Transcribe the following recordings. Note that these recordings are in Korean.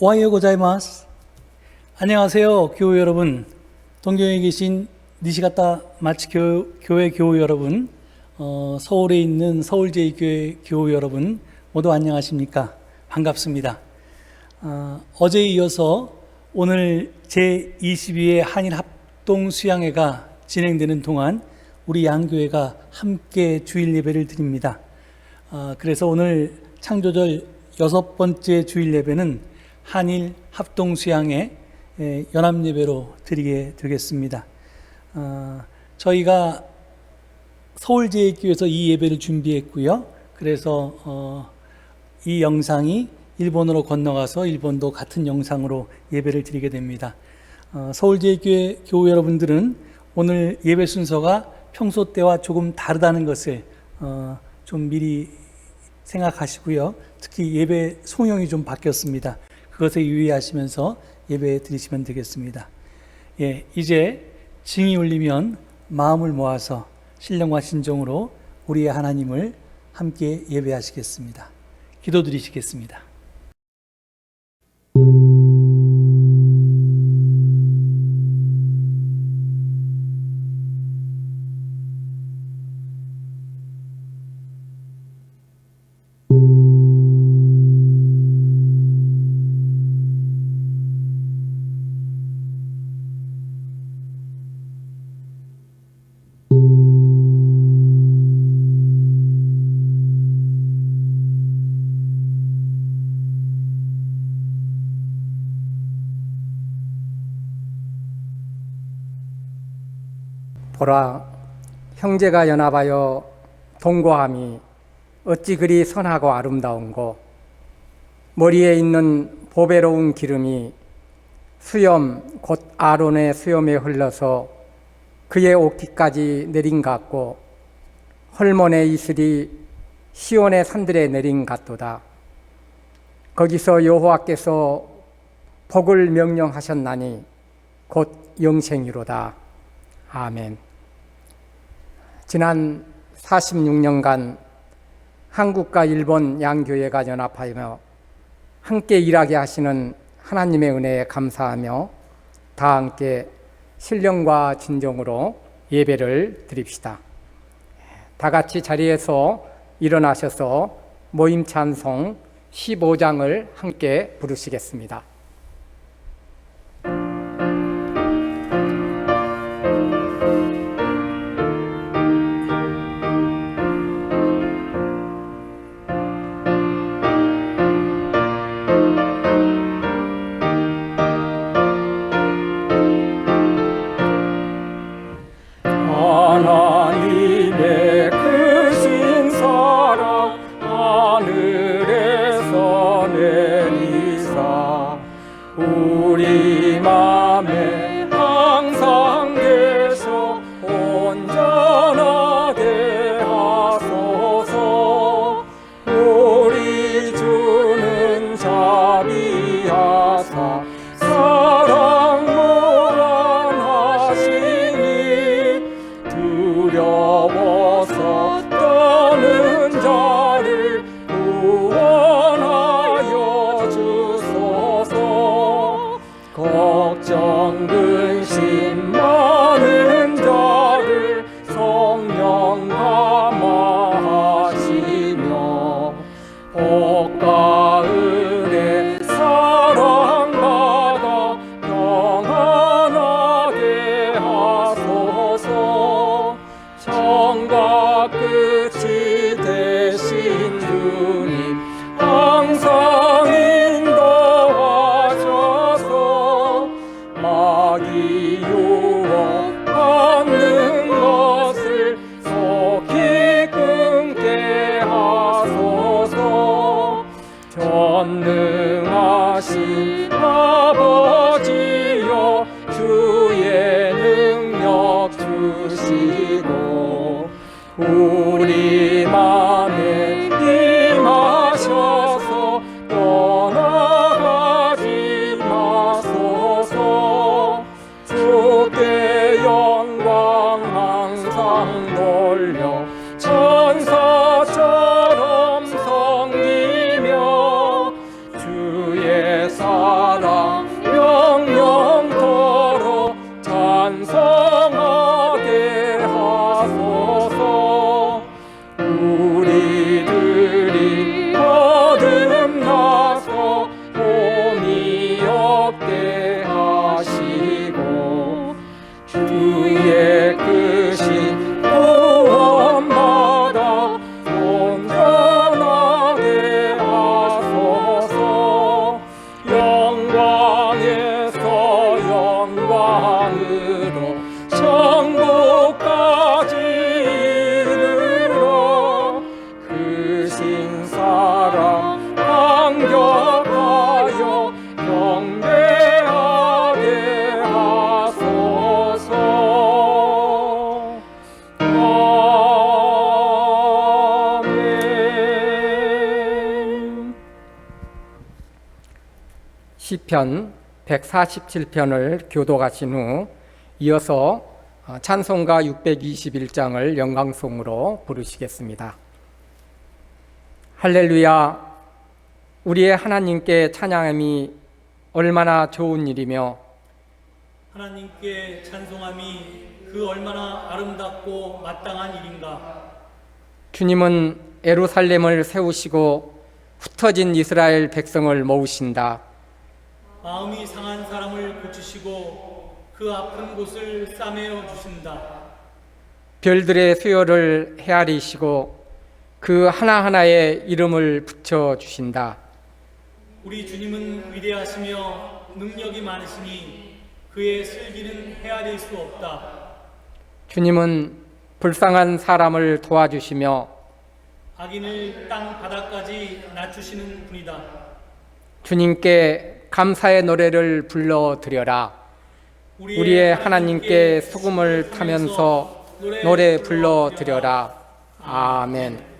오하이오 고자이마스. 안녕하세요, 교우 여러분. 동경에 계신 니시가타 마치 교회 교우 여러분, 서울에 있는 서울제일교회 교우 여러분 모두 안녕하십니까? 반갑습니다. 어제에 이어서 오늘 제22회 한일 합동 수양회가 진행되는 동안 우리 양교회가 함께 주일 예배를 드립니다. 그래서 오늘 창조절 6번째 주일 예배는 한일 합동 수양회 연합 예배로 드리게 되겠습니다. 저희가 서울제일교회에서 이 예배를 준비했고요. 그래서 이 영상이 일본으로 건너가서 일본도 같은 영상으로 예배를 드리게 됩니다. 서울제일교회 교우 여러분들은 오늘 예배 순서가 평소 때와 조금 다르다는 것을 좀 미리 생각하시고요. 특히 예배 송영이 좀 바뀌었습니다. 그것에 유의하시면서 예배 드리시면 되겠습니다. 이제 징이 울리면 마음을 모아서 신령과 신정으로 우리의 하나님을 함께 예배하시겠습니다. 기도드리시겠습니다. 보라, 형제가 연합하여 동거함이 어찌 그리 선하고 아름다운고, 머리에 있는 보배로운 기름이 수염 곧 아론의 수염에 흘러서 그의 옷깃까지 내린 것 같고, 헐몬의 이슬이 시온의 산들에 내린 같도다. 거기서 여호와께서 복을 명령하셨나니 곧 영생이로다. 아멘. 지난 46년간 한국과 일본 양교회가 연합하여 함께 일하게 하시는 하나님의 은혜에 감사하며 다 함께 신령과 진정으로 예배를 드립시다. 다 같이 자리에서 일어나셔서 모임 찬송 15장을 함께 부르시겠습니다. 하나님의 크신 사랑 하늘에서 내리사 우리 맘에 항상 계셔 온전하게 하소서. 우리 주는 자비하사 사랑 무한하시니 두려워서 떠는 자를 구원하여 주소서. 걱정 근심 많은 자를 성령 감화하시며 복과 은혜 사랑받아 평안하게 하소서. 처음과 끝이 되신 주님 항상 인도하셔서 마귀 유혹받는 것을 속히 끊게 하소서. 전능하신 아버지여 주의 능력 주시고 우리 맘에 임하셔서 떠나가지 마소서. 주께 영광 항상 돌려 천사처럼 섬기며 주의 사 시편 147편을 교독하신 후 이어서 찬송가 621장을 영광송으로 부르시겠습니다. 할렐루야. 우리의 하나님께 찬양함이 얼마나 좋은 일이며 하나님께 찬송함이 그 얼마나 아름답고 마땅한 일인가. 주님은 예루살렘을 세우시고 흩어진 이스라엘 백성을 모으신다. 마음이 상한 사람을 고치시고 그 아픈 곳을 싸매어 주신다. 별들의 수요를 헤아리시고 그 하나하나의 이름을 붙여주신다. 우리 주님은 위대하시며 능력이 많으시니 그의 슬기는 헤아릴 수 없다. 주님은 불쌍한 사람을 도와주시며 악인을 땅 바닥까지 낮추시는 분이다. 주님께 감사의 노래를 불러드려라. 우리의 하나님께 소금을 타면서 노래 불러드려라. 아멘.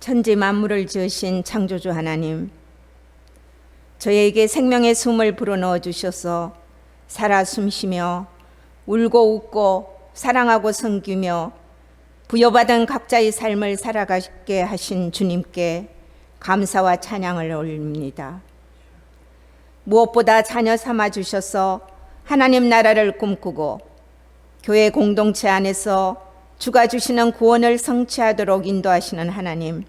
천지 만물을 지으신 창조주 하나님, 저희에게 생명의 숨을 불어넣어 주셔서 살아 숨쉬며 울고 웃고 사랑하고 섬기며 부여받은 각자의 삶을 살아가게 하신 주님께 감사와 찬양을 올립니다. 무엇보다 자녀 삼아 주셔서 하나님 나라를 꿈꾸고 교회 공동체 안에서 주가 주시는 구원을 성취하도록 인도하시는 하나님,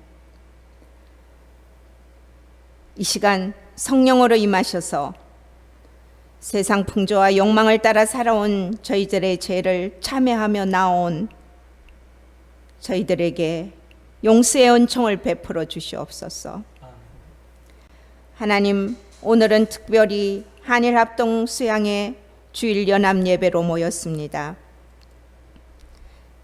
이 시간 성령으로 임하셔서 세상 풍조와 욕망을 따라 살아온 저희들의 죄를 참회하며 나온 저희들에게 용서의 은총을 베풀어 주시옵소서. 하나님, 오늘은 특별히 한일합동 수양의 주일 연합 예배로 모였습니다.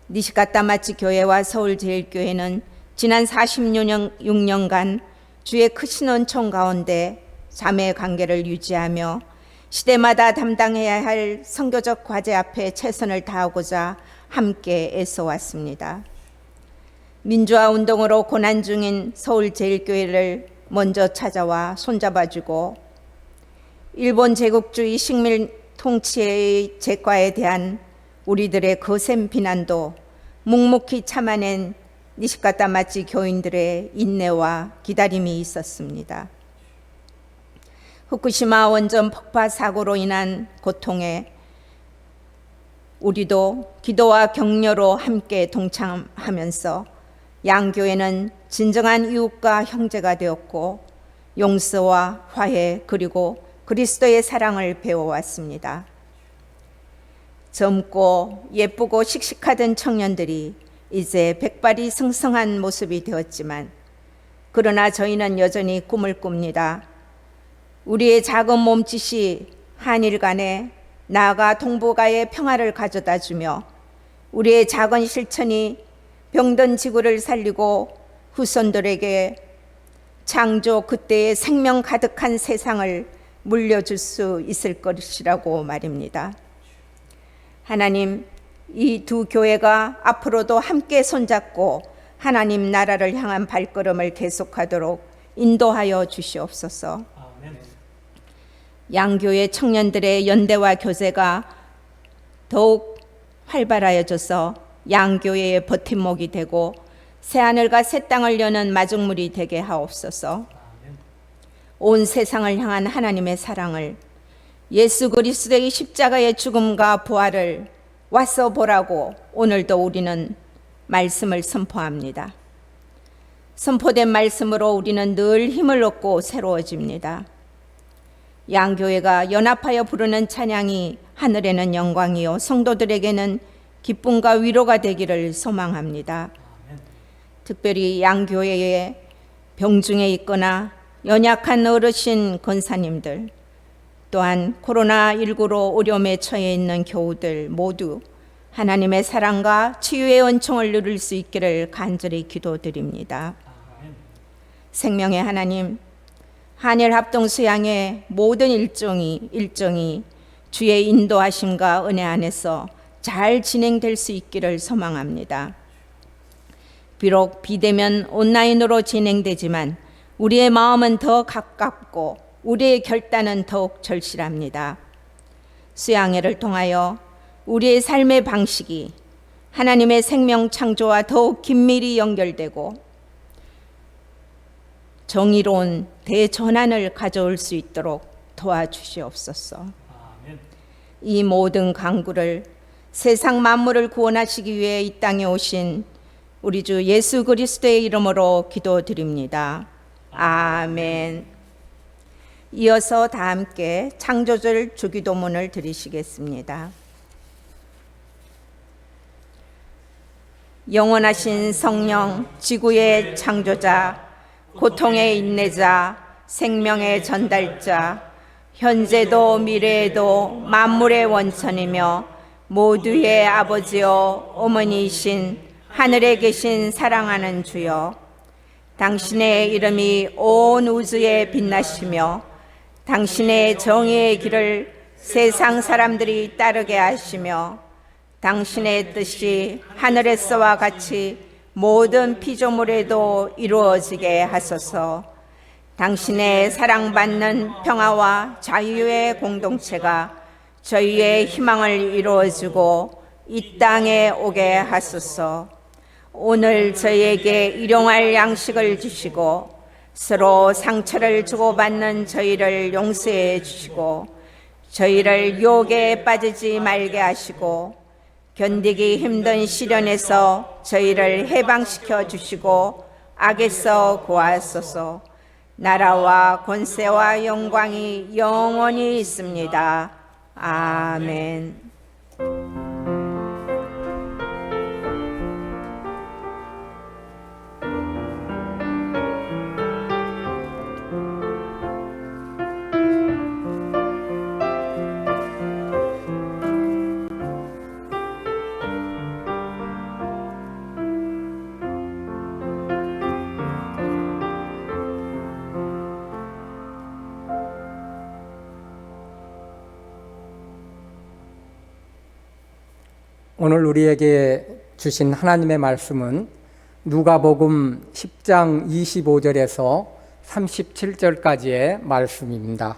니시카타마치 교회와 서울제일교회는 지난 46년간 주의 크신 은총 가운데 자매 관계를 유지하며 시대마다 담당해야 할 선교적 과제 앞에 최선을 다하고자 함께 애써왔습니다. 민주화 운동으로 고난 중인 서울제일교회를 먼저 찾아와 손잡아주고 일본 제국주의 식민 통치의 제과에 대한 우리들의 거센 비난도 묵묵히 참아낸 니시카타마치 교인들의 인내와 기다림이 있었습니다. 후쿠시마 원전 폭파 사고로 인한 고통에 우리도 기도와 격려로 함께 동참하면서 양교회는 진정한 이웃과 형제가 되었고 용서와 화해 그리고 그리스도의 사랑을 배워왔습니다. 젊고 예쁘고 씩씩하던 청년들이 이제 백발이 승성한 모습이 되었지만 그러나 저희는 여전히 꿈을 꿉니다. 우리의 작은 몸짓이 한일 간에 나아가 동북아의 평화를 가져다 주며 우리의 작은 실천이 병든 지구를 살리고 후손들에게 창조 그때의 생명 가득한 세상을 물려줄 수 있을 것이라고 말입니다. 하나님, 이 두 교회가 앞으로도 함께 손잡고 하나님 나라를 향한 발걸음을 계속하도록 인도하여 주시옵소서. 아멘. 양교회 청년들의 연대와 교제가 더욱 활발하여져서 양교회의 버팀목이 되고 새하늘과 새 땅을 여는 마중물이 되게 하옵소서. 온 세상을 향한 하나님의 사랑을, 예수 그리스도의 십자가의 죽음과 부활을 와서 보라고 오늘도 우리는 말씀을 선포합니다. 선포된 말씀으로 우리는 늘 힘을 얻고 새로워집니다. 양교회가 연합하여 부르는 찬양이 하늘에는 영광이요 성도들에게는 기쁨과 위로가 되기를 소망합니다. 특별히 양교회에 병중에 있거나 연약한 어르신 권사님들, 또한 코로나19로 어려움에 처해 있는 교우들 모두 하나님의 사랑과 치유의 은총을 누릴 수 있기를 간절히 기도드립니다. 생명의 하나님, 한일 합동 수양의 모든 일정이 주의 인도하심과 은혜 안에서 잘 진행될 수 있기를 소망합니다. 비록 비대면 온라인으로 진행되지만 우리의 마음은 더 가깝고 우리의 결단은 더욱 절실합니다. 수양회를 통하여 우리의 삶의 방식이 하나님의 생명 창조와 더욱 긴밀히 연결되고 정의로운 대전환을 가져올 수 있도록 도와주시옵소서. 이 모든 간구를 세상 만물을 구원하시기 위해 이 땅에 오신 우리 주 예수 그리스도의 이름으로 기도드립니다. 아멘. 이어서 다 함께 창조절 주기도문을 드리시겠습니다. 영원하신 성령, 지구의 창조자, 고통의 인내자, 생명의 전달자, 현재도 미래에도 만물의 원천이며 모두의 아버지요 어머니이신 하늘에 계신 사랑하는 주여, 당신의 이름이 온 우주에 빛나시며 당신의 정의의 길을 세상 사람들이 따르게 하시며 당신의 뜻이 하늘에서와 같이 모든 피조물에도 이루어지게 하소서. 당신의 사랑받는 평화와 자유의 공동체가 저희의 희망을 이루어주고 이 땅에 오게 하소서. 오늘 저희에게 일용할 양식을 주시고 서로 상처를 주고받는 저희를 용서해 주시고 저희를 유혹에 빠지지 말게 하시고 견디기 힘든 시련에서 저희를 해방시켜 주시고 악에서 구하소서. 나라와 권세와 영광이 영원히 있습니다. 아멘. 오늘 우리에게 주신 하나님의 말씀은 누가복음 10장 25절에서 37절까지의 말씀입니다.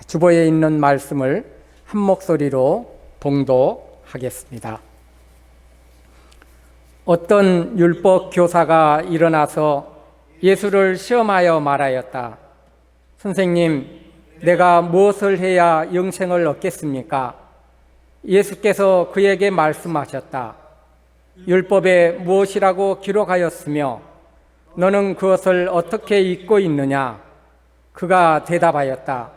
주보에 있는 말씀을 한 목소리로 봉독하겠습니다. 어떤 율법 교사가 일어나서 예수를 시험하여 말하였다. 선생님, 내가 무엇을 해야 영생을 얻겠습니까? 예수께서 그에게 말씀하셨다. 율법에 무엇이라고 기록하였으며 너는 그것을 어떻게 읽고 있느냐? 그가 대답하였다.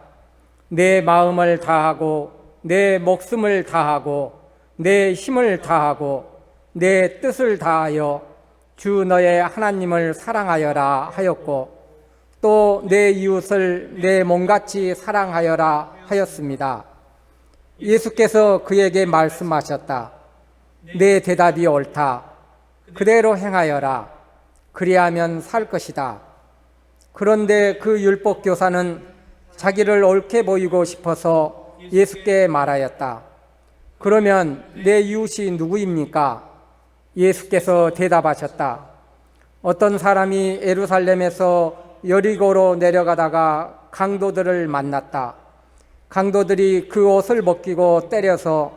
내 마음을 다하고 내 목숨을 다하고 내 힘을 다하고 내 뜻을 다하여 주 너의 하나님을 사랑하여라 하였고 또 내 이웃을 내 몸같이 사랑하여라 하였습니다. 예수께서 그에게 말씀하셨다. 내 대답이 옳다. 그대로 행하여라. 그리하면 살 것이다. 그런데 그 율법 교사는 자기를 옳게 보이고 싶어서 예수께 말하였다. 그러면 내 이웃이 누구입니까? 예수께서 대답하셨다. 어떤 사람이 예루살렘에서 여리고로 내려가다가 강도들을 만났다. 강도들이 그 옷을 벗기고 때려서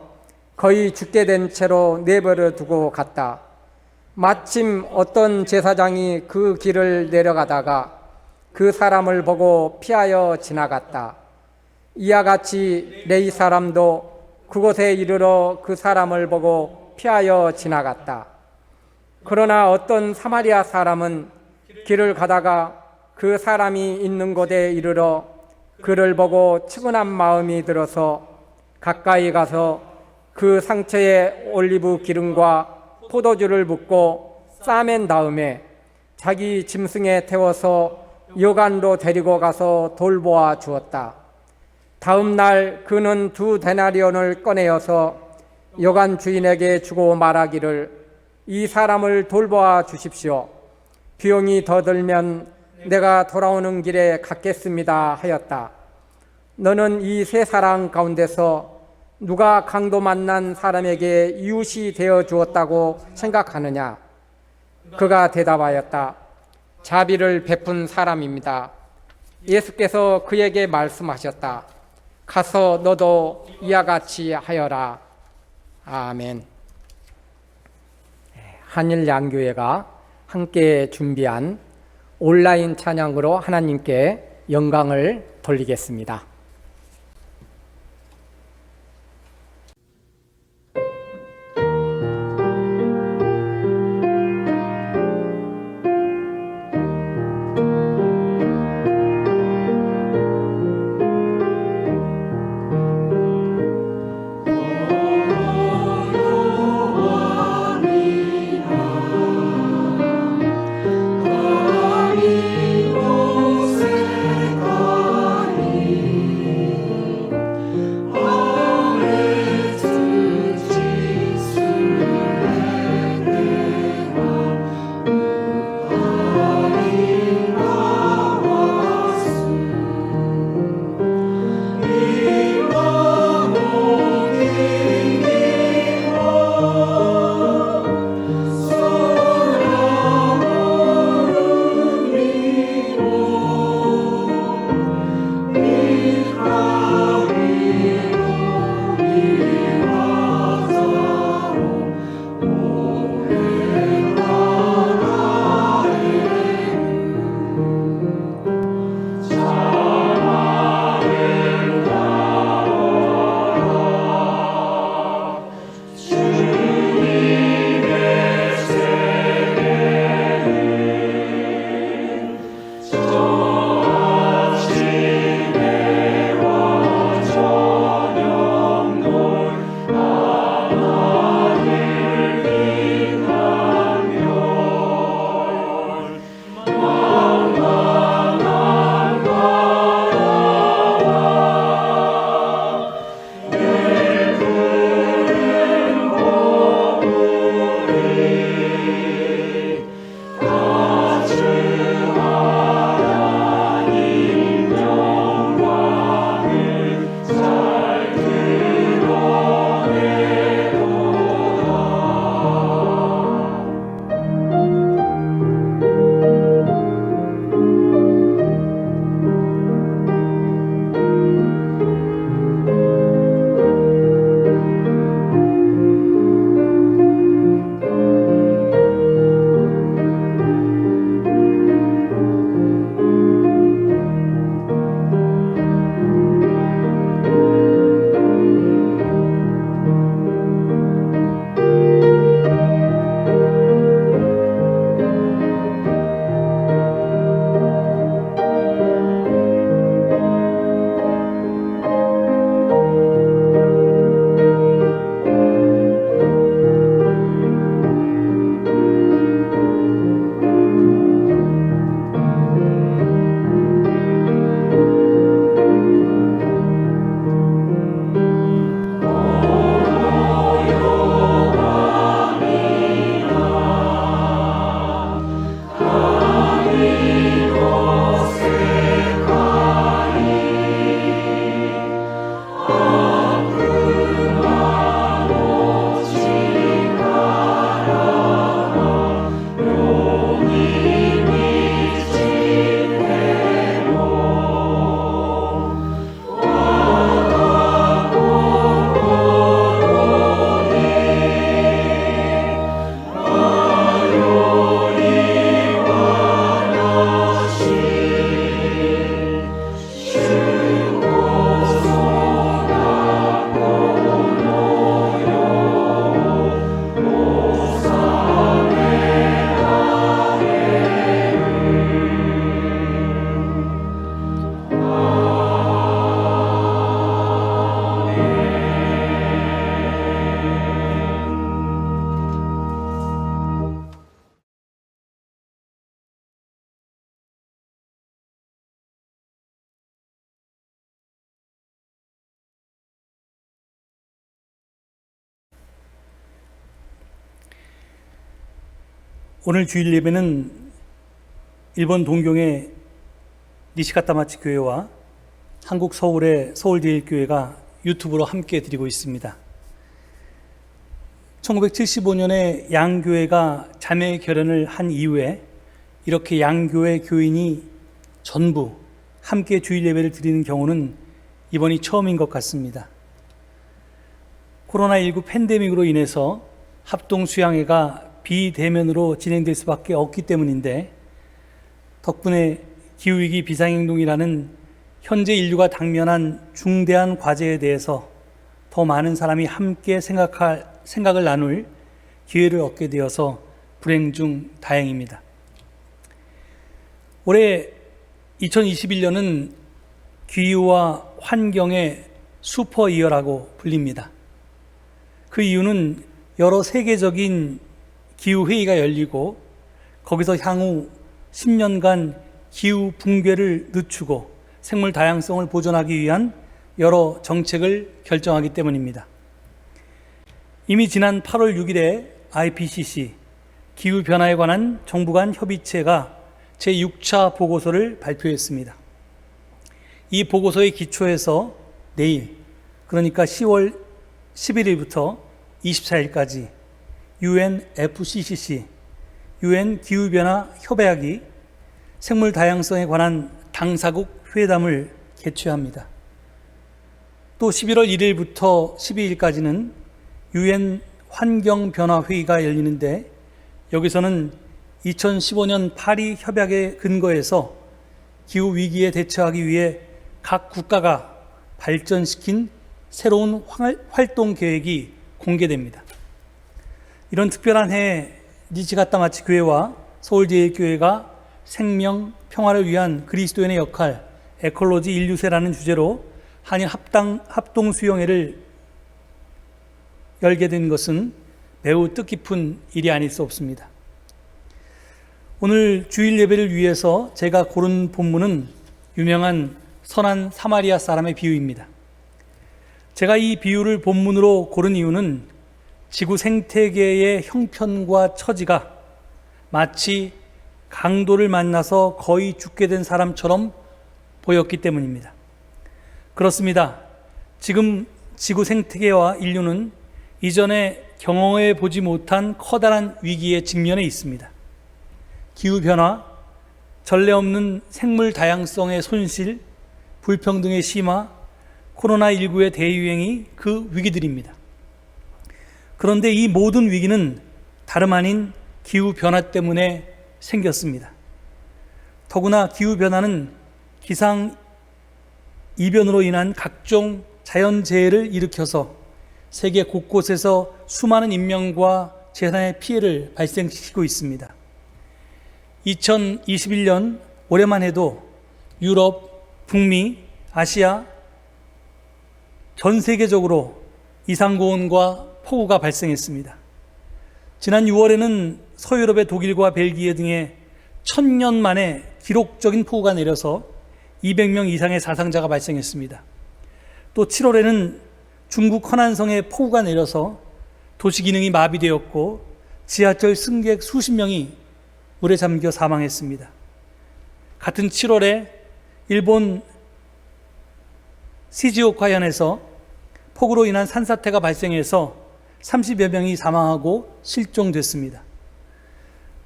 거의 죽게 된 채로 내버려 두고 갔다. 마침 어떤 제사장이 그 길을 내려가다가 그 사람을 보고 피하여 지나갔다. 이와 같이 레위 사람도 그곳에 이르러 그 사람을 보고 피하여 지나갔다. 그러나 어떤 사마리아 사람은 길을 가다가 그 사람이 있는 곳에 이르러 그를 보고 측은한 마음이 들어서 가까이 가서 그 상처에 올리브 기름과 포도주를 붓고 싸맨 다음에 자기 짐승에 태워서 여관로 데리고 가서 돌보아 주었다. 다음 날 그는 2 데나리온을 꺼내어서 여관 주인에게 주고 말하기를 이 사람을 돌보아 주십시오. 비용이 더 들면 내가 돌아오는 길에 갚겠습니다 하였다. 너는 이 3 사람 가운데서 누가 강도 만난 사람에게 이웃이 되어 주었다고 생각하느냐? 그가 대답하였다. 자비를 베푼 사람입니다. 예수께서 그에게 말씀하셨다. 가서 너도 이와 같이 하여라. 아멘. 한일 양교회가 함께 준비한 온라인 찬양으로 하나님께 영광을 돌리겠습니다. 가리 오늘 주일 예배는 일본 동경의 니시카타마치 교회와 한국 서울의 서울제일교회가 유튜브로 함께 드리고 있습니다. 1975년에 양교회가 자매 결연을 한 이후에 이렇게 양교회 교인이 전부 함께 주일 예배를 드리는 경우는 이번이 처음인 것 같습니다. 코로나19 팬데믹으로 인해서 합동 수양회가 비대면으로 진행될 수밖에 없기 때문인데, 덕분에 기후위기 비상행동이라는 현재 인류가 당면한 중대한 과제에 대해서 더 많은 사람이 함께 생각을 나눌 기회를 얻게 되어서 불행 중 다행입니다. 올해 2021년은 기후와 환경의 슈퍼이어라고 불립니다. 그 이유는 여러 세계적인 기후회의가 열리고 거기서 향후 10년간 기후 붕괴를 늦추고 생물 다양성을 보존하기 위한 여러 정책을 결정하기 때문입니다. 이미 지난 8월 6일에 IPCC 기후변화에 관한 정부 간 협의체가 제6차 보고서를 발표했습니다. 이 보고서에 기초해서 내일, 그러니까 10월 11일부터 24일까지 UNFCCC, UN 기후변화 협약이 생물 다양성에 관한 당사국 회담을 개최합니다. 또 11월 1일부터 12일까지는 UN 환경변화회의가 열리는데, 여기서는 2015년 파리 협약에 근거해서 기후위기에 대처하기 위해 각 국가가 발전시킨 새로운 활동 계획이 공개됩니다. 이런 특별한 해에 니시카타마치 교회와 서울제일교회가 생명, 평화를 위한 그리스도인의 역할, 에콜로지 인류세라는 주제로 한일 합동 수영회를 열게 된 것은 매우 뜻깊은 일이 아닐 수 없습니다. 오늘 주일 예배를 위해서 제가 고른 본문은 유명한 선한 사마리아 사람의 비유입니다. 제가 이 비유를 본문으로 고른 이유는 지구 생태계의 형편과 처지가 마치 강도를 만나서 거의 죽게 된 사람처럼 보였기 때문입니다. 그렇습니다. 지금 지구 생태계와 인류는 이전에 경험해 보지 못한 커다란 위기에 직면해 있습니다. 기후변화, 전례 없는 생물 다양성의 손실, 불평등의 심화, 코로나19의 대유행이 그 위기들입니다. 그런데 이 모든 위기는 다름 아닌 기후변화 때문에 생겼습니다. 더구나 기후변화는 기상이변으로 인한 각종 자연재해를 일으켜서 세계 곳곳에서 수많은 인명과 재산의 피해를 발생시키고 있습니다. 2021년 올해만 해도 유럽, 북미, 아시아 전 세계적으로 이상고온과 폭우가 발생했습니다. 지난 6월에는 서유럽의 독일과 벨기에 등에 1000년 만에 기록적인 폭우가 내려서 200명 이상의 사상자가 발생했습니다. 또 7월에는 중국 허난성에 폭우가 내려서 도시 기능이 마비되었고 지하철 승객 수십 명이 물에 잠겨 사망했습니다. 같은 7월에 일본 시즈오카현에서 폭우로 인한 산사태가 발생해서 30여 명이 사망하고 실종됐습니다.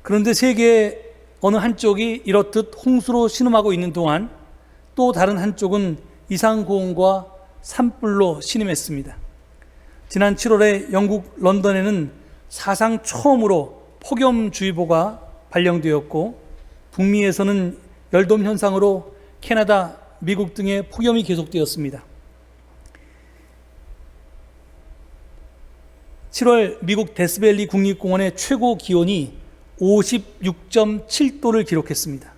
그런데 세계의 어느 한쪽이 이렇듯 홍수로 신음하고 있는 동안 또 다른 한쪽은 이상고온과 산불로 신음했습니다. 지난 7월에 영국 런던에는 사상 처음으로 폭염주의보가 발령되었고, 북미에서는 열돔 현상으로 캐나다, 미국 등의 폭염이 계속되었습니다. 7월 미국 데스밸리 국립공원의 최고 기온이 56.7도를 기록했습니다.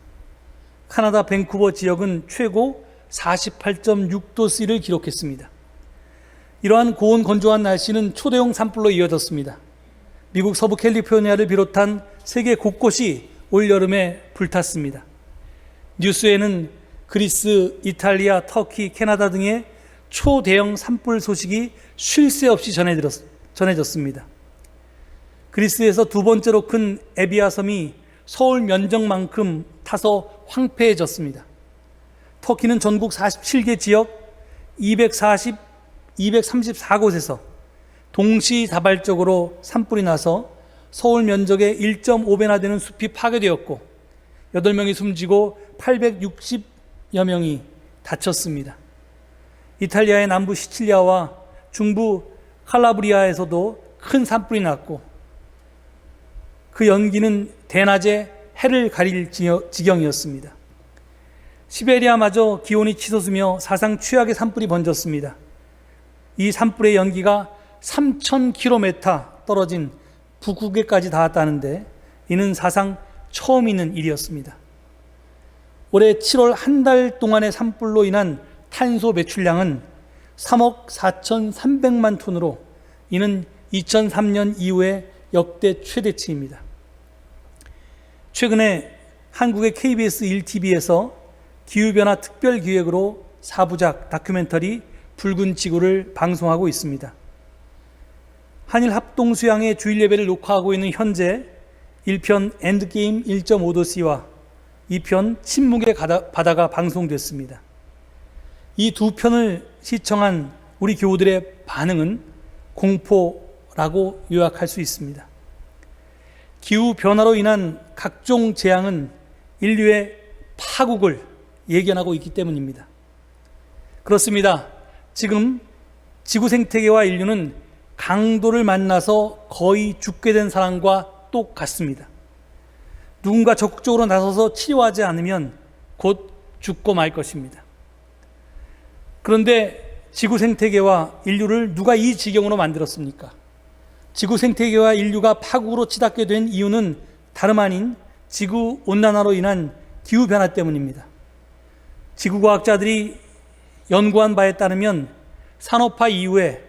카나다 밴쿠버 지역은 최고 48.6도C를 기록했습니다. 이러한 고온 건조한 날씨는 초대형 산불로 이어졌습니다. 미국 서부 캘리포니아를 비롯한 세계 곳곳이 올여름에 불탔습니다. 뉴스에는 그리스, 이탈리아, 터키, 캐나다 등의 초대형 산불 소식이 쉴 새 없이 전해졌습니다. 그리스에서 두 번째로 큰 에비아 섬이 서울 면적만큼 타서 황폐해졌습니다. 터키는 전국 47개 지역 234곳에서 동시다발적으로 산불이 나서 서울 면적의 1.5배나 되는 숲이 파괴되었고 8명이 숨지고 860여 명이 다쳤습니다. 이탈리아의 남부 시칠리아와 중부 칼라브리아에서도 큰 산불이 났고 그 연기는 대낮에 해를 가릴 지경이었습니다. 시베리아마저 기온이 치솟으며 사상 최악의 산불이 번졌습니다. 이 산불의 연기가 3,000km 떨어진 북극에까지 닿았다는데 이는 사상 처음 있는 일이었습니다. 올해 7월 한 달 동안의 산불로 인한 탄소 배출량은 3억 4,300만 톤으로 이는 2003년 이후의 역대 최대치입니다. 최근에 한국의 KBS 1TV에서 기후변화 특별기획으로 4부작 다큐멘터리 붉은 지구를 방송하고 있습니다. 한일 합동수양의 주일 예배를 녹화하고 있는 현재 1편 엔드게임 1.5도씨와 2편 침묵의 바다가 방송됐습니다. 이 두 편을 시청한 우리 교우들의 반응은 공포라고 요약할 수 있습니다. 기후변화로 인한 각종 재앙은 인류의 파국을 예견하고 있기 때문입니다. 그렇습니다. 지금 지구 생태계와 인류는 강도를 만나서 거의 죽게 된 상황과 똑같습니다. 누군가 적극적으로 나서서 치료하지 않으면 곧 죽고 말 것입니다. 그런데 지구 생태계와 인류를 누가 이 지경으로 만들었습니까? 지구 생태계와 인류가 파국으로 치닫게 된 이유는 다름 아닌 지구 온난화로 인한 기후변화 때문입니다. 지구과학자들이 연구한 바에 따르면 산업화 이후에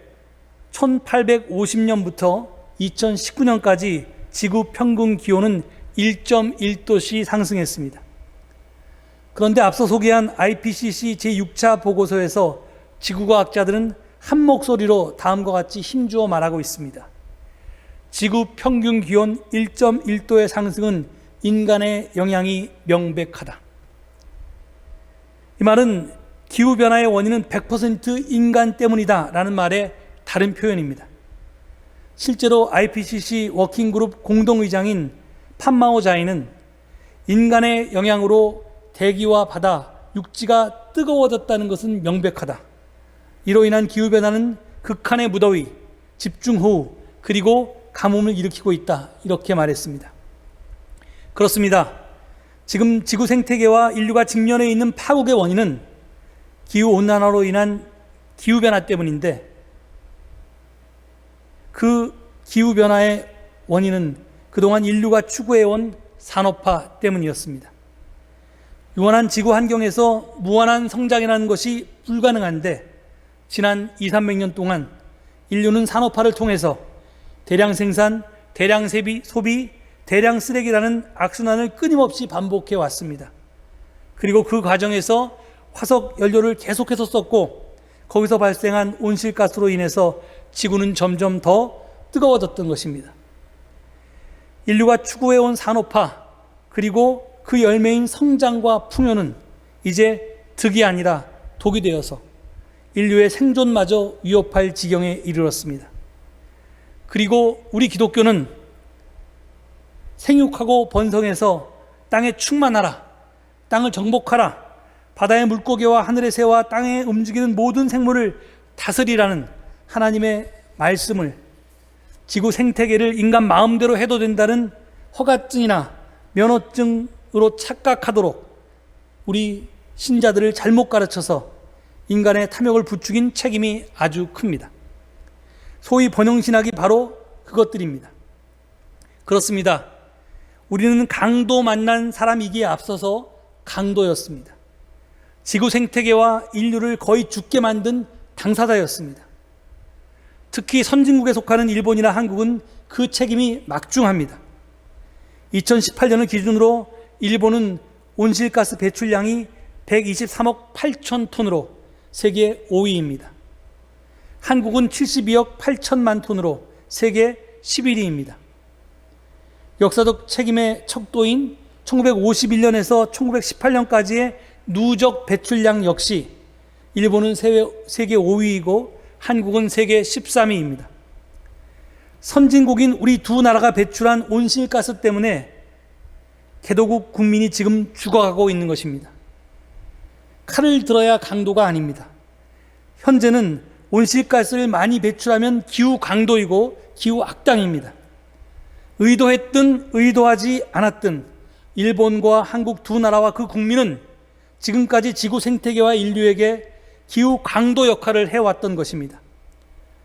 1850년부터 2019년까지 지구 평균 기온은 1.1도씩 상승했습니다. 그런데 앞서 소개한 IPCC 제6차 보고서에서 지구과학자들은 한 목소리로 다음과 같이 힘주어 말하고 있습니다. 지구 평균 기온 1.1도의 상승은 인간의 영향이 명백하다. 이 말은 기후변화의 원인은 100% 인간 때문이다 라는 말의 다른 표현입니다. 실제로 IPCC 워킹그룹 공동의장인 판마오 자이는 인간의 영향으로 대기와 바다, 육지가 뜨거워졌다는 것은 명백하다. 이로 인한 기후변화는 극한의 무더위, 집중호우, 그리고 가뭄을 일으키고 있다. 이렇게 말했습니다. 그렇습니다. 지금 지구 생태계와 인류가 직면해 있는 파국의 원인은 기후온난화로 인한 기후변화 때문인데 그 기후변화의 원인은 그동안 인류가 추구해온 산업화 때문이었습니다. 유한한 지구 환경에서 무한한 성장이라는 것이 불가능한데 지난 200~300년 동안 인류는 산업화를 통해서 대량 생산, 대량 소비, 대량 쓰레기라는 악순환을 끊임없이 반복해 왔습니다. 그리고 그 과정에서 화석 연료를 계속해서 썼고 거기서 발생한 온실가스로 인해서 지구는 점점 더 뜨거워졌던 것입니다. 인류가 추구해온 산업화 그리고 그 열매인 성장과 풍요는 이제 득이 아니라 독이 되어서 인류의 생존마저 위협할 지경에 이르렀습니다. 그리고 우리 기독교는 생육하고 번성해서 땅에 충만하라, 땅을 정복하라, 바다의 물고기와 하늘의 새와 땅에 움직이는 모든 생물을 다스리라는 하나님의 말씀을 지구 생태계를 인간 마음대로 해도 된다는 허가증이나 면허증으로 착각하도록 우리 신자들을 잘못 가르쳐서 인간의 탐욕을 부추긴 책임이 아주 큽니다. 소위 번영신학이 바로 그것들입니다. 그렇습니다. 우리는 강도 만난 사람이기에 앞서서 강도였습니다. 지구 생태계와 인류를 거의 죽게 만든 당사자였습니다. 특히 선진국에 속하는 일본이나 한국은 그 책임이 막중합니다. 2018년을 기준으로 일본은 온실가스 배출량이 123억 8천 톤으로 세계 5위입니다. 한국은 72억 8천만 톤으로 세계 11위입니다. 역사적 책임의 척도인 1951년에서 1918년까지의 누적 배출량 역시 일본은 세계 5위이고 한국은 세계 13위입니다. 선진국인 우리 두 나라가 배출한 온실가스 때문에 개도국 국민이 지금 죽어가고 있는 것입니다. 칼을 들어야 강도가 아닙니다. 현재는 온실가스를 많이 배출하면 기후 강도이고 기후 악당입니다. 의도했든 의도하지 않았든 일본과 한국 두 나라와 그 국민은 지금까지 지구 생태계와 인류에게 기후 강도 역할을 해왔던 것입니다.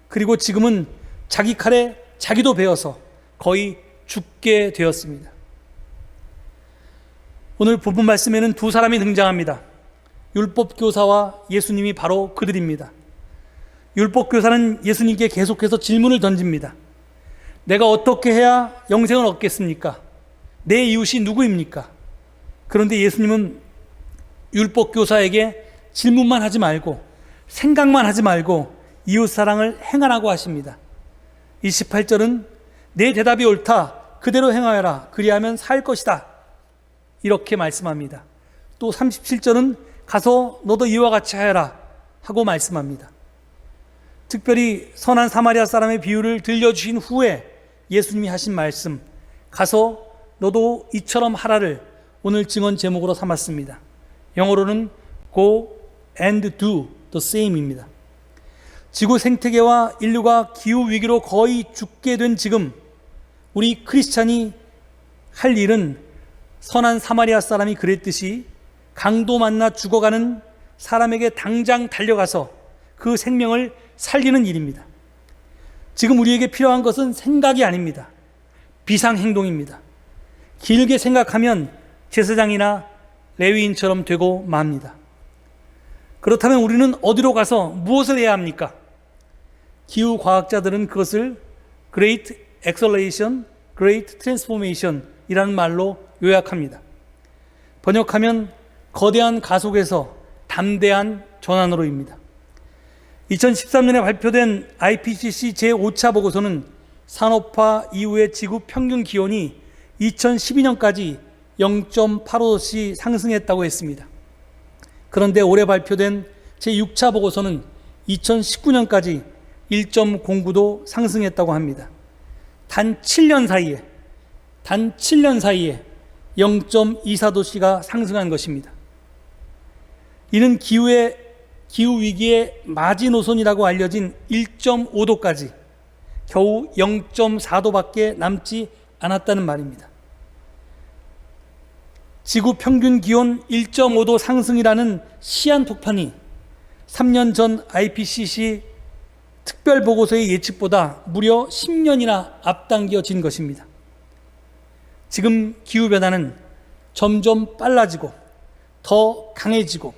그리고 지금은 자기 칼에 자기도 베어서 거의 죽게 되었습니다. 오늘 본문 말씀에는 두 사람이 등장합니다. 율법교사와 예수님이 바로 그들입니다. 율법교사는 예수님께 계속해서 질문을 던집니다. 내가 어떻게 해야 영생을 얻겠습니까? 내 이웃이 누구입니까? 그런데 예수님은 율법교사에게 질문만 하지 말고 생각만 하지 말고 이웃사랑을 행하라고 하십니다. 28절은 내 대답이 옳다. 그대로 행하여라. 그리하면 살 것이다. 이렇게 말씀합니다. 또 37절은 가서 너도 이와 같이 하여라 하고 말씀합니다. 특별히 선한 사마리아 사람의 비유를 들려주신 후에 예수님이 하신 말씀, 가서 너도 이처럼 하라를 오늘 증언 제목으로 삼았습니다. 영어로는 Go and do the same입니다. 지구 생태계와 인류가 기후 위기로 거의 죽게 된 지금 우리 크리스찬이 할 일은 선한 사마리아 사람이 그랬듯이 강도 만나 죽어가는 사람에게 당장 달려가서 그 생명을 살리는 일입니다. 지금 우리에게 필요한 것은 생각이 아닙니다. 비상행동입니다. 길게 생각하면 제사장이나 레위인처럼 되고 맙니다. 그렇다면 우리는 어디로 가서 무엇을 해야 합니까? 기후과학자들은 그것을 Great Acceleration, Great Transformation 이라는 말로 요약합니다. 번역하면 거대한 가속에서 담대한 전환으로입니다. 2013년에 발표된 IPCC 제5차 보고서는 산업화 이후의 지구 평균 기온이 2012년까지 0.85도씩 상승했다고 했습니다. 그런데 올해 발표된 제6차 보고서는 2019년까지 1.09도 상승했다고 합니다. 단 7년 사이에 0.24도씨가 상승한 것입니다. 이는 기후 위기의 마지노선이라고 알려진 1.5도까지 겨우 0.4도밖에 남지 않았다는 말입니다. 지구 평균 기온 1.5도 상승이라는 시한폭탄이 3년 전 IPCC 특별 보고서의 예측보다 무려 10년이나 앞당겨진 것입니다. 지금 기후변화는 점점 빨라지고 더 강해지고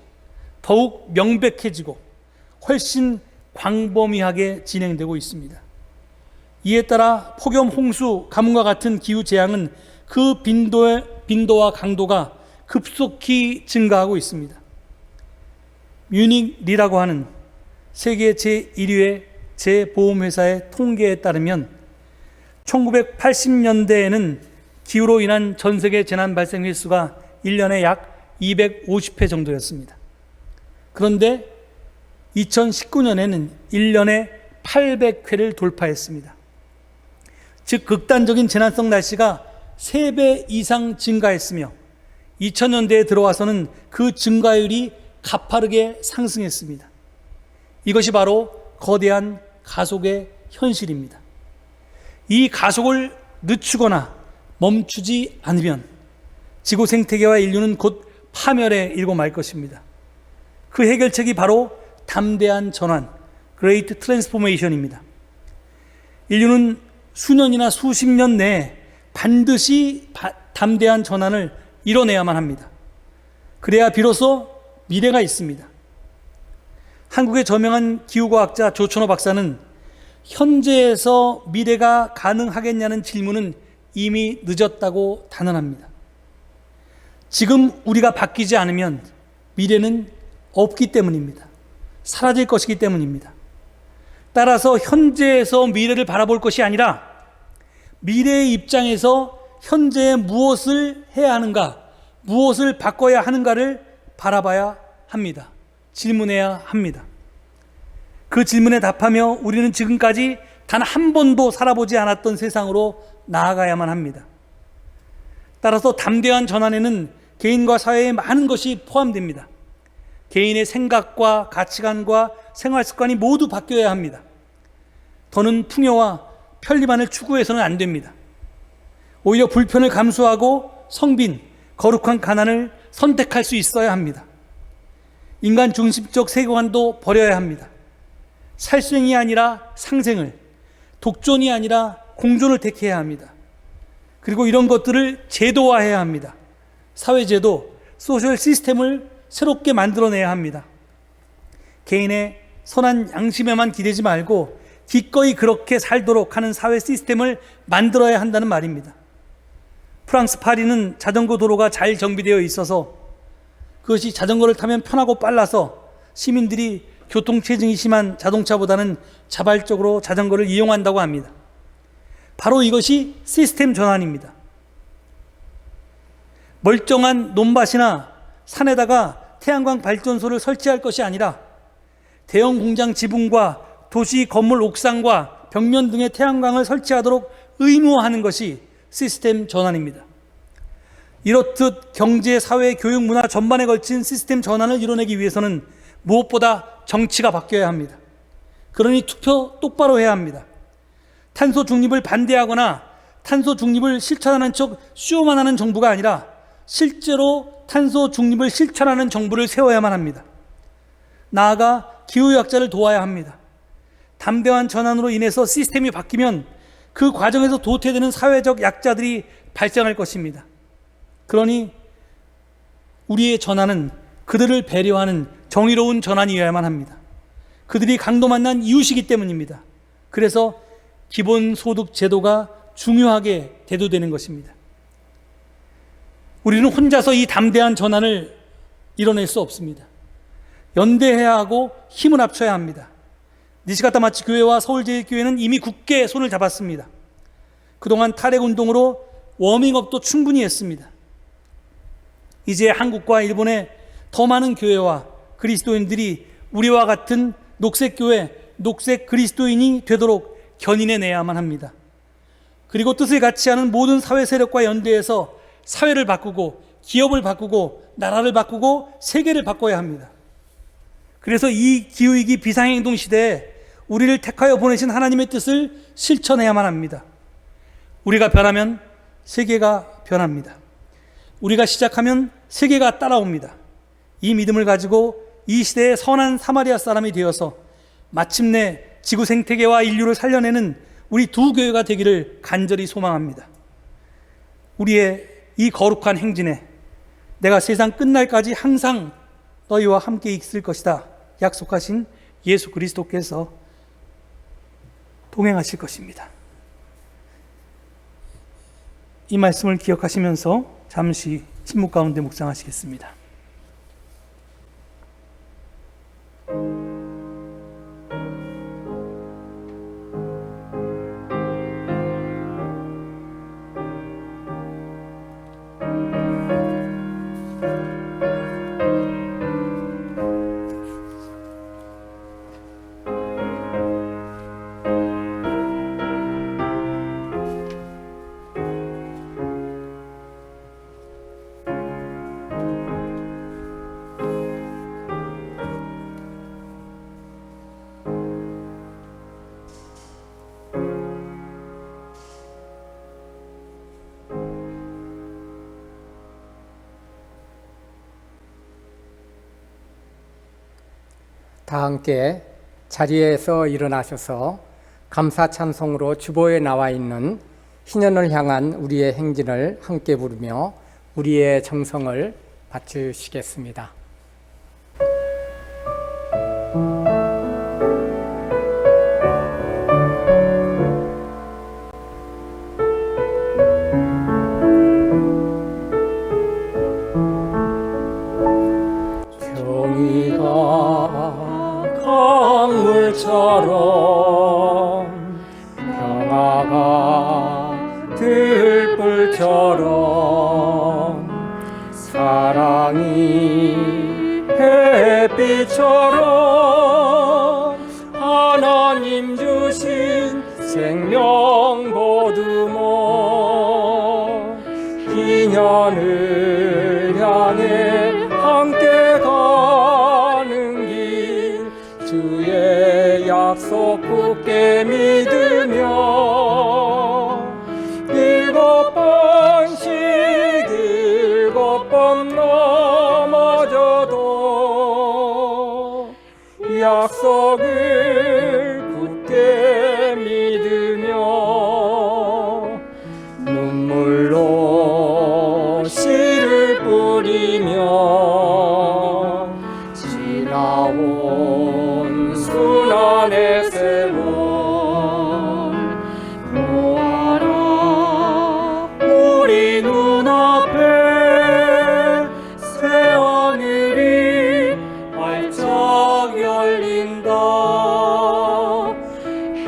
더욱 명백해지고 훨씬 광범위하게 진행되고 있습니다. 이에 따라 폭염, 홍수, 가뭄과 같은 기후재앙은 그 빈도와 강도가 급속히 증가하고 있습니다. 뮤닉리라고 하는 세계 제1위의 재보험회사의 통계에 따르면 1980년대에는 기후로 인한 전 세계 재난 발생 횟수가 1년에 약 250회 정도였습니다. 그런데 2019년에는 1년에 800회를 돌파했습니다. 즉 극단적인 재난성 날씨가 3배 이상 증가했으며 2000년대에 들어와서는 그 증가율이 가파르게 상승했습니다. 이것이 바로 거대한 가속의 현실입니다. 이 가속을 늦추거나 멈추지 않으면 지구 생태계와 인류는 곧 파멸에 이르고 말 것입니다. 그 해결책이 바로 담대한 전환, Great Transformation입니다. 인류는 수년이나 수십 년 내에 반드시 담대한 전환을 이뤄내야만 합니다. 그래야 비로소 미래가 있습니다. 한국의 저명한 기후과학자 조천호 박사는 현재에서 미래가 가능하겠냐는 질문은 이미 늦었다고 단언합니다. 지금 우리가 바뀌지 않으면 미래는 없기 때문입니다. 사라질 것이기 때문입니다. 따라서 현재에서 미래를 바라볼 것이 아니라 미래의 입장에서 현재 무엇을 해야 하는가, 무엇을 바꿔야 하는가를 바라봐야 합니다. 질문해야 합니다. 그 질문에 답하며 우리는 지금까지 단 한 번도 살아보지 않았던 세상으로 나아가야만 합니다. 따라서 담대한 전환에는 개인과 사회의 많은 것이 포함됩니다. 개인의 생각과 가치관과 생활 습관이 모두 바뀌어야 합니다. 더는 풍요와 편리만을 추구해서는 안 됩니다. 오히려 불편을 감수하고 성빈, 거룩한 가난을 선택할 수 있어야 합니다. 인간 중심적 세계관도 버려야 합니다. 살생이 아니라 상생을, 독존이 아니라 공존을 택해야 합니다. 그리고 이런 것들을 제도화해야 합니다. 사회제도, 소셜 시스템을 새롭게 만들어내야 합니다. 개인의 선한 양심에만 기대지 말고 기꺼이 그렇게 살도록 하는 사회 시스템을 만들어야 한다는 말입니다. 프랑스 파리는 자전거 도로가 잘 정비되어 있어서 그것이 자전거를 타면 편하고 빨라서 시민들이 교통체증이 심한 자동차보다는 자발적으로 자전거를 이용한다고 합니다. 바로 이것이 시스템 전환입니다. 멀쩡한 논밭이나 산에다가 태양광 발전소를 설치할 것이 아니라 대형 공장 지붕과 도시 건물 옥상과 벽면 등의 태양광을 설치하도록 의무화하는 것이 시스템 전환입니다. 이렇듯 경제, 사회, 교육, 문화 전반에 걸친 시스템 전환을 이뤄내기 위해서는 무엇보다 정치가 바뀌어야 합니다. 그러니 투표 똑바로 해야 합니다. 탄소 중립을 반대하거나 탄소 중립을 실천하는 척 쇼만 하는 정부가 아니라 실제로 탄소 중립을 실천하는 정부를 세워야만 합니다. 나아가 기후약자를 도와야 합니다. 담대한 전환으로 인해서 시스템이 바뀌면 그 과정에서 도태되는 사회적 약자들이 발생할 것입니다. 그러니 우리의 전환은 그들을 배려하는 정의로운 전환이어야만 합니다. 그들이 강도 만난 이웃이기 때문입니다. 그래서 기본소득 제도가 중요하게 대두되는 것입니다. 우리는 혼자서 이 담대한 전환을 이뤄낼 수 없습니다. 연대해야 하고 힘을 합쳐야 합니다. 니시가타마치 교회와 서울제일교회는 이미 굳게 손을 잡았습니다. 그동안 탈핵운동으로 워밍업도 충분히 했습니다. 이제 한국과 일본의 더 많은 교회와 그리스도인들이 우리와 같은 녹색교회, 녹색 그리스도인이 되도록 견인해내야만 합니다. 그리고 뜻을 같이 하는 모든 사회 세력과 연대해서 사회를 바꾸고 기업을 바꾸고 나라를 바꾸고 세계를 바꿔야 합니다. 그래서 이 기후위기 비상행동 시대에 우리를 택하여 보내신 하나님의 뜻을 실천해야만 합니다. 우리가 변하면 세계가 변합니다. 우리가 시작하면 세계가 따라옵니다. 이 믿음을 가지고 이 시대의 선한 사마리아 사람이 되어서 마침내 지구 생태계와 인류를 살려내는 우리 두 교회가 되기를 간절히 소망합니다. 우리의 이 거룩한 행진에 내가 세상 끝날까지 항상 너희와 함께 있을 것이다 약속하신 예수 그리스도께서 동행하실 것입니다. 이 말씀을 기억하시면서 잠시 침묵 가운데 묵상하시겠습니다. 다 함께 자리에서 일어나셔서 감사 찬송으로 주보에 나와 있는 희년을 향한 우리의 행진을 함께 부르며 우리의 정성을 바치시겠습니다. 강물처럼 평화가 들불처럼 땅이 햇빛처럼 하나님 주신 생명 거두어 인연을 향해 함께 가는 길 주의 약속 굳게 믿으며 7번씩 7번 넘어져도 약속을 굳게 믿으며 눈물로 씨를 뿌리며 지나온 순환의 세월 보아라 우리 눈앞에 새 하늘이 활짝 열린다.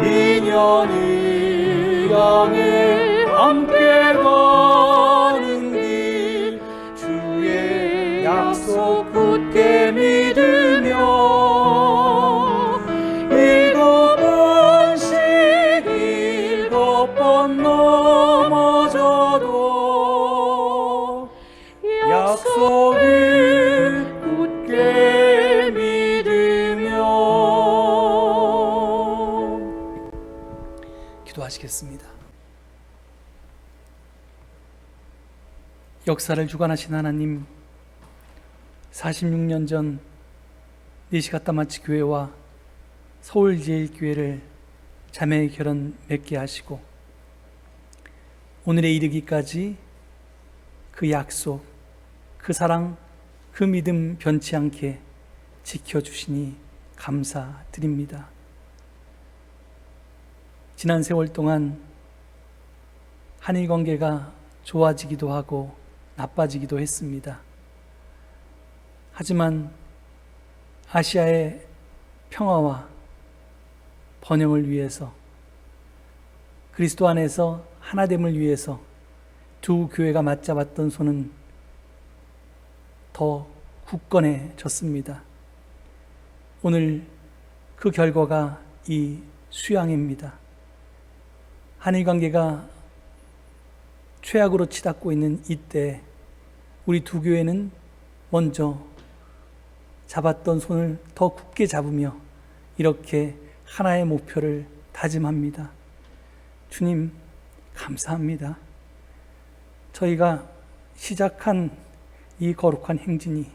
인연을 향해 함께 가는 길 주의 약속 굳게 믿으며 7번씩 7번 넘어져도 약속을 굳게 믿으며 기도하시겠습니다. 역사를 주관하신 하나님, 46년 전 니시가타마치 교회와 서울제일교회를 자매 결혼 맺게 하시고 오늘에 이르기까지 그 약속, 그 사랑, 그 믿음 변치 않게 지켜주시니 감사드립니다. 지난 세월 동안 한일 관계가 좋아지기도 하고 나빠지기도 했습니다. 하지만 아시아의 평화와 번영을 위해서, 그리스도 안에서 하나됨을 위해서 두 교회가 맞잡았던 손은 더 굳건해졌습니다. 오늘 그 결과가 이 수양입니다. 한일 관계가 최악으로 치닫고 있는 이때 우리 두 교회는 먼저 잡았던 손을 더 굳게 잡으며 이렇게 하나의 목표를 다짐합니다. 주님, 감사합니다. 저희가 시작한 이 거룩한 행진이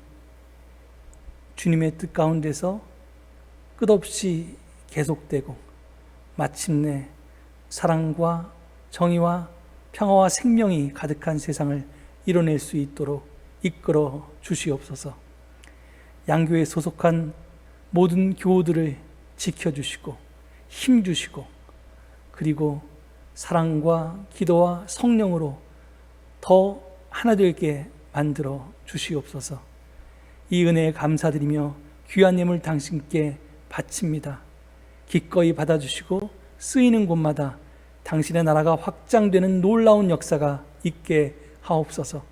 주님의 뜻 가운데서 끝없이 계속되고 마침내 사랑과 정의와 평화와 생명이 가득한 세상을 이뤄낼 수 있도록 이끌어 주시옵소서. 양교회에 소속한 모든 교우들을 지켜주시고 힘주시고 그리고 사랑과 기도와 성령으로 더 하나 되게 만들어 주시옵소서. 이 은혜에 감사드리며 귀한 예물 당신께 바칩니다. 기꺼이 받아주시고 쓰이는 곳마다 당신의 나라가 확장되는 놀라운 역사가 있게 하옵소서.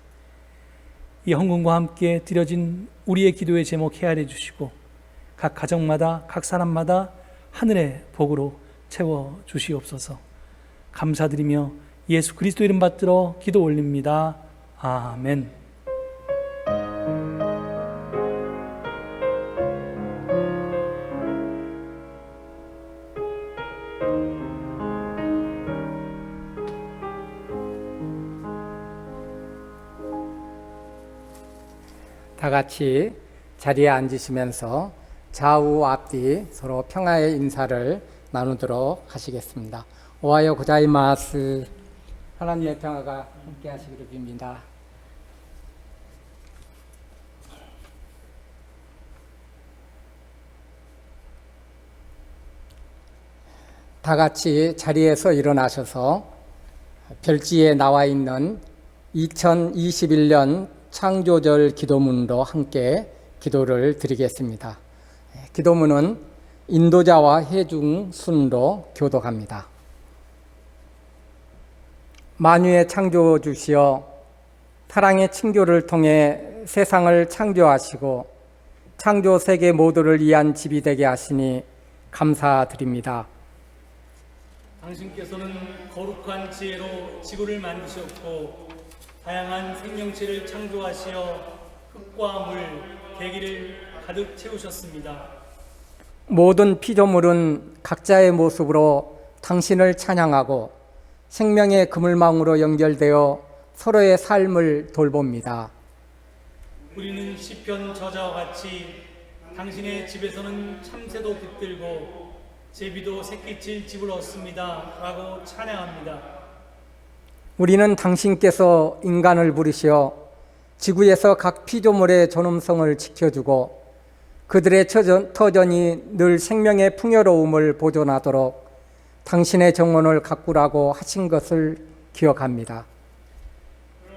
이 헌금과 함께 드려진 우리의 기도의 제목 헤아려 주시고 각 가정마다 각 사람마다 하늘의 복으로 채워 주시옵소서. 감사드리며 예수 그리스도 이름 받들어 기도 올립니다. 아멘. 다 같이 자리에 앉으시면서 좌우 앞뒤 서로 평화의 인사를 나누도록 하시겠습니다. 오하요 고자이마스. 하나님의 평화가 함께 하시기를 빕니다. 다 같이 자리에서 일어나셔서 별지에 나와 있는 2021년 창조절 기도문으로 함께 기도를 드리겠습니다. 기도문은 인도자와 해중 순으로 교독합니다. 만유의 창조주시여, 사랑의 친교를 통해 세상을 창조하시고 창조 세계 모두를 위한 집이 되게 하시니 감사드립니다. 당신께서는 거룩한 지혜로 지구를 만드셨고 다양한 생명체를 창조하시어 흙과 물, 대기를 가득 채우셨습니다. 모든 피조물은 각자의 모습으로 당신을 찬양하고 생명의 그물망으로 연결되어 서로의 삶을 돌봅니다. 우리는 시편 저자와 같이 당신의 집에서는 참새도 깃들고 제비도 새끼칠 집을 얻습니다 라고 찬양합니다. 우리는 당신께서 인간을 부르시어 지구에서 각 피조물의 존엄성을 지켜주고 그들의 터전이 늘 생명의 풍요로움을 보존하도록 당신의 정원을 가꾸라고 하신 것을 기억합니다.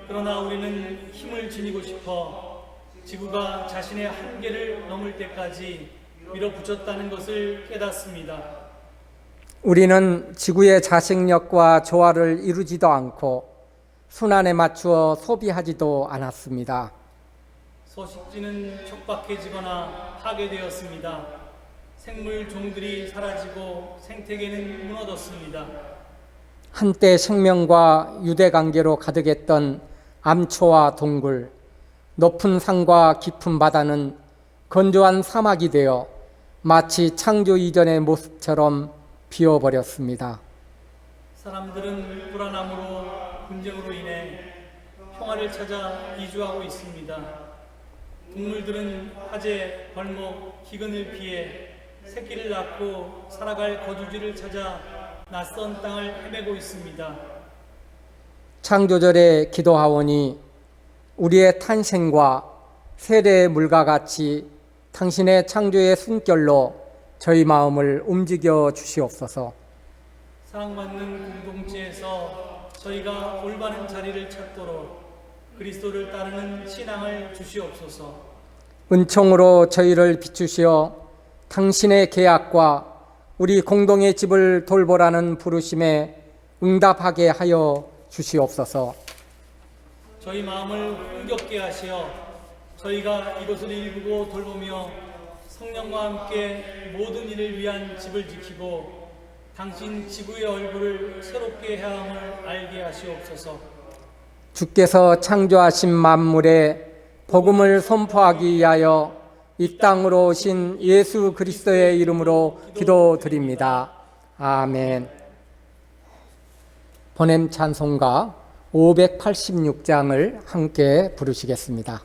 그러나 우리는 힘을 지니고 싶어 지구가 자신의 한계를 넘을 때까지 밀어붙였다는 것을 깨닫습니다. 우리는 지구의 자생력과 조화를 이루지도 않고 순환에 맞추어 소비하지도 않았습니다. 서식지는 척박해지거나 파괴되었습니다. 생물 종들이 사라지고 생태계는 무너졌습니다. 한때 생명과 유대관계로 가득했던 암초와 동굴, 높은 산과 깊은 바다는 건조한 사막이 되어 마치 창조 이전의 모습처럼 비어버렸습니다. 사람들은 불안함으로 분쟁으로 인해 평화를 찾아 이주하고 있습니다. 동물들은 화재, 벌목, 기근을 피해 새끼를 낳고 살아갈 거주지를 찾아 낯선 땅을 헤매고 있습니다. 창조절에 기도하오니 우리의 탄생과 세례의 물과 같이 당신의 창조의 숨결로 저희 마음을 움직여 주시옵소서. 사랑받는 공동체에서 저희가 올바른 자리를 찾도록 그리스도를 따르는 신앙을 주시옵소서. 은총으로 저희를 비추시어 당신의 계약과 우리 공동의 집을 돌보라는 부르심에 응답하게 하여 주시옵소서. 저희 마음을 흥겹게 하시어 저희가 이것을 일구고 돌보며 성령과 함께 모든 일을 위한 집을 지키고 당신 지구의 얼굴을 새롭게 해야 함을 알게 하시옵소서. 주께서 창조하신 만물에 복음을 선포하기 위하여 이 땅으로 오신 예수 그리스도의 이름으로 기도드립니다. 아멘. 번եմ 찬송가 586장을 함께 부르시겠습니다.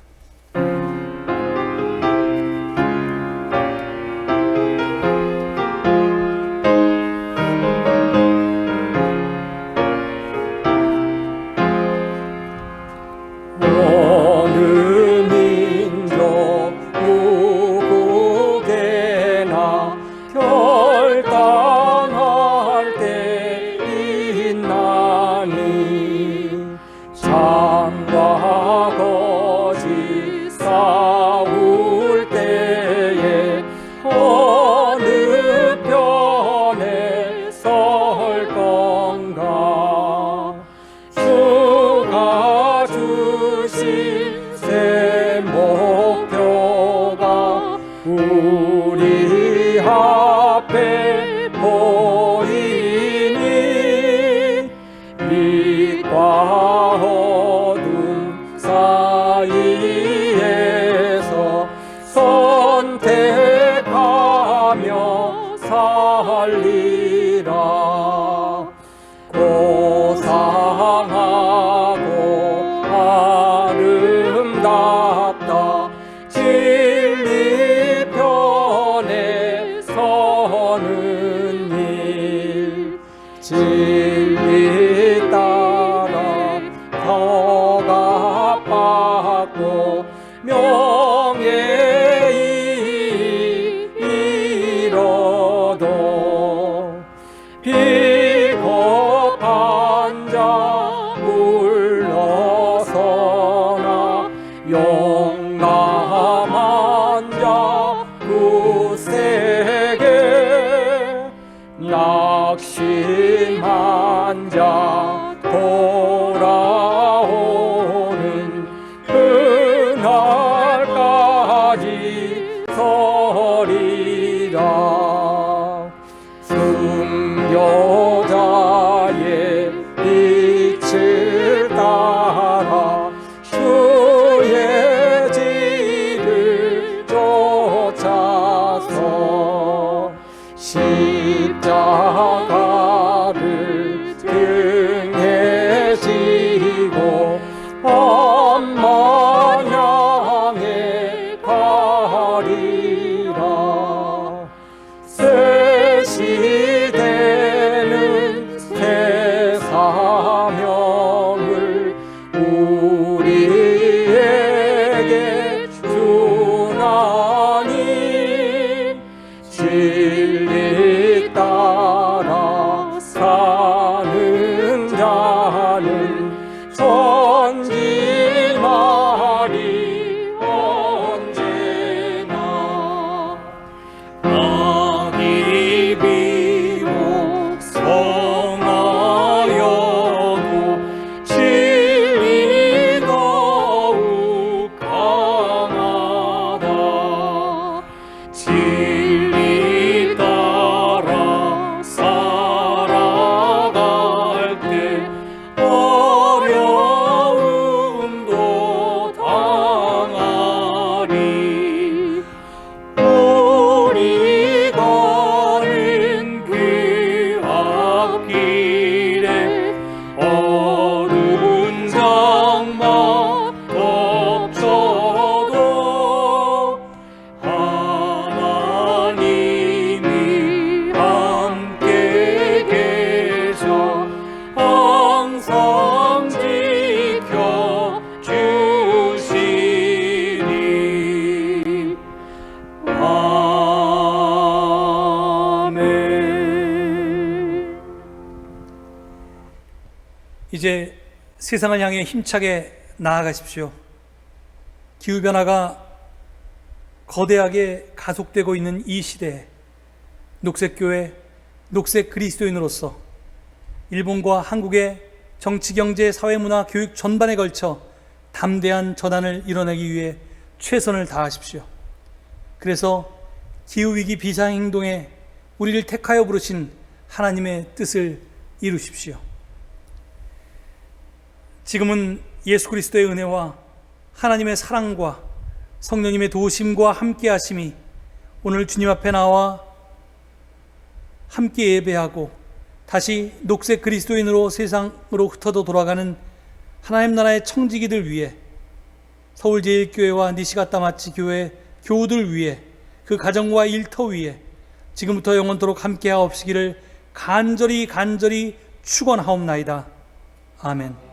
우리 앞에 보이니 빛과 어둠 사이에서 선택하며 살리라. 고상하고 아름답다 진리 편에 서는 일, 진리 따라 허가받고 명예히 이뤄도 비겁한 자 물러서나 용감한 자 굳세게 낙심한 자 돌아오는 그날 이제 세상을 향해 힘차게 나아가십시오. 기후변화가 거대하게 가속되고 있는 이 시대에 녹색교회, 녹색 그리스도인으로서 일본과 한국의 정치, 경제, 사회, 문화, 교육 전반에 걸쳐 담대한 전환을 이뤄내기 위해 최선을 다하십시오. 그래서 기후위기 비상행동에 우리를 택하여 부르신 하나님의 뜻을 이루십시오. 지금은 예수 그리스도의 은혜와 하나님의 사랑과 성령님의 도우심과 함께 하심이 오늘 주님 앞에 나와 함께 예배하고 다시 녹색 그리스도인으로 세상으로 흩어져 돌아가는 하나님 나라의 청지기들 위해, 서울제일교회와 니시가타마치 교회 교우들 위해, 그 가정과 일터 위에 지금부터 영원토록 함께 하옵시기를 간절히 축원하옵나이다. 아멘.